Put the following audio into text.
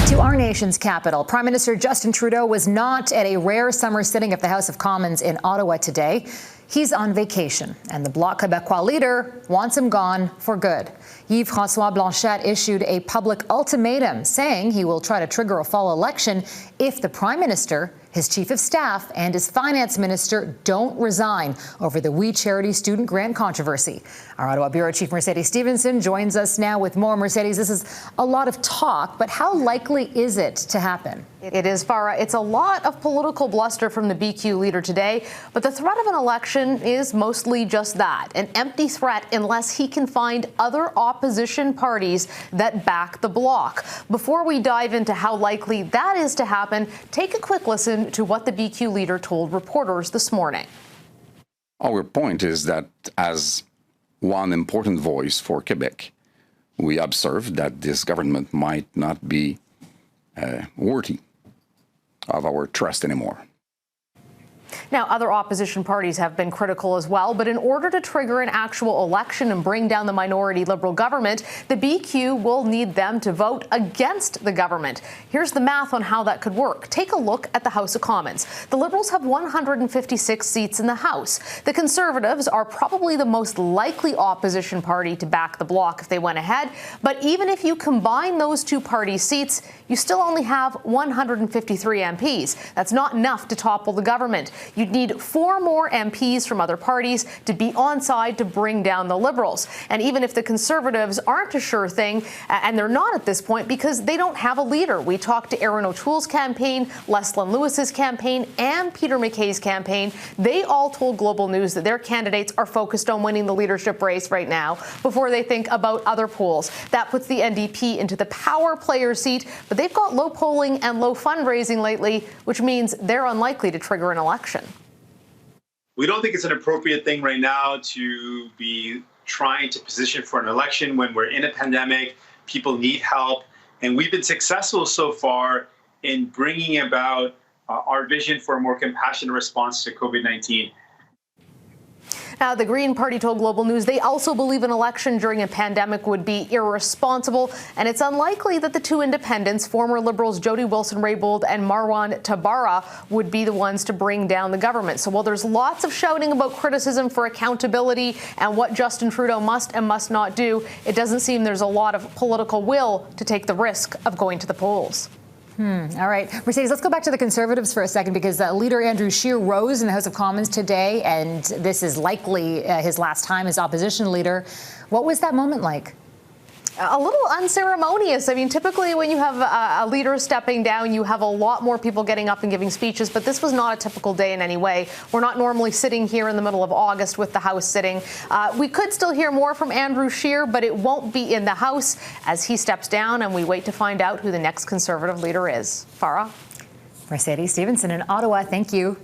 To our nation's capital, Prime Minister Justin Trudeau was not at a rare summer sitting of the House of Commons in Ottawa today. He's on vacation, and the Bloc Quebecois leader wants him gone for good. Yves-François Blanchet issued a public ultimatum saying he will try to trigger a fall election if the Prime Minister, his Chief of Staff, and his Finance Minister don't resign over the We Charity student grant controversy. Our Ottawa Bureau Chief Mercedes Stephenson joins us now with more. Mercedes, this is a lot of talk, but how likely is it to happen? It is, Farah. It's a lot of political bluster from the BQ leader today, but the threat of an election is mostly just that, an empty threat unless he can find other opposition parties that back the bloc. Before we dive into how likely that is to happen, take a quick listen to what the BQ leader told reporters this morning. Our point is that as one important voice for Quebec, we observe that this government might not be worthy of our trust anymore. Now, other opposition parties have been critical as well, but in order to trigger an actual election and bring down the minority Liberal government, the BQ will need them to vote against the government. Here's the math on how that could work. Take a look at the House of Commons. The Liberals have 156 seats in the House. The Conservatives are probably the most likely opposition party to back the bloc if they went ahead, but even if you combine those two party seats, you still only have 153 MPs. That's not enough to topple the government. You'd need 4 more MPs from other parties to be on side to bring down the Liberals. And even if the Conservatives aren't a sure thing, and they're not at this point because they don't have a leader. We talked to Erin O'Toole's campaign, Leslyn Lewis's campaign, and Peter MacKay's campaign. They all told Global News that their candidates are focused on winning the leadership race right now before they think about other polls. That puts the NDP into the power player seat, but they've got low polling and low fundraising lately, which means they're unlikely to trigger an election. We don't think it's an appropriate thing right now to be trying to position for an election when we're in a pandemic, people need help, and we've been successful so far in bringing about our vision for a more compassionate response to COVID-19. Now, the Green Party told Global News they also believe an election during a pandemic would be irresponsible, and it's unlikely that the two independents, former Liberals Jody Wilson-Raybould and Marwan Tabbara, would be the ones to bring down the government. So while there's lots of shouting about criticism for accountability and what Justin Trudeau must and must not do, it doesn't seem there's a lot of political will to take the risk of going to the polls. All right. Mercedes, let's go back to the Conservatives for a second, because Leader Andrew Scheer rose in the House of Commons today, and this is likely his last time as opposition leader. What was that moment like? A little unceremonious. I mean, typically when you have a leader stepping down, you have a lot more people getting up and giving speeches, but this was not a typical day in any way. We're not normally sitting here in the middle of August with the House sitting. We could still hear more from Andrew Scheer, but it won't be in the House as he steps down, and we wait to find out who the next Conservative leader is. Farah? Mercedes Stephenson in Ottawa, thank you.